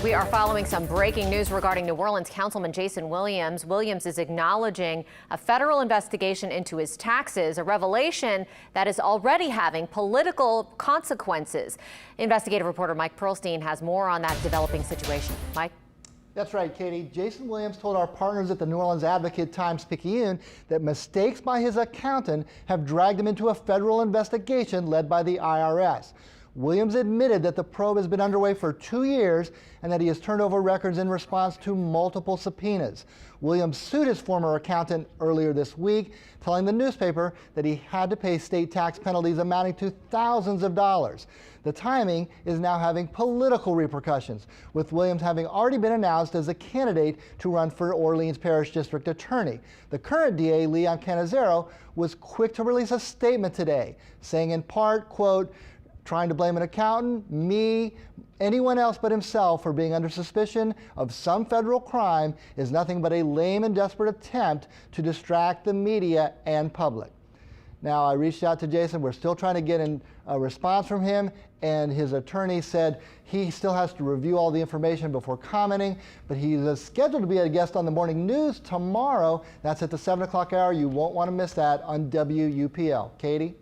We are following some breaking news regarding New Orleans Councilman Jason Williams. Williams is acknowledging a federal investigation into his taxes, a revelation that is already having political consequences. Investigative reporter Mike Pearlstein has more on that developing situation. Mike? That's right, Katie. Jason Williams told our partners at the New Orleans Advocate Times-Picayune that mistakes by his accountant have dragged him into a federal investigation led by the IRS. Williams admitted that the probe has been underway for 2 years and that he has turned over records in response to multiple subpoenas. Williams sued his former accountant earlier this week, telling the newspaper that he had to pay state tax penalties amounting to thousands of dollars. The timing is now having political repercussions, with Williams having already been announced as a candidate to run for Orleans Parish District Attorney. The current DA, Leon Cannizzaro, was quick to release a statement today, saying in part, quote, "Trying to blame an accountant, me, anyone else but himself for being under suspicion of some federal crime is nothing but a lame and desperate attempt to distract the media and public." Now, I reached out to Jason. We're still trying to get a response from him, and his attorney said he still has to review all the information before commenting, but he's scheduled to be a guest on the morning news tomorrow. That's at the 7 o'clock hour. You won't want to miss that on WUPL. Katie?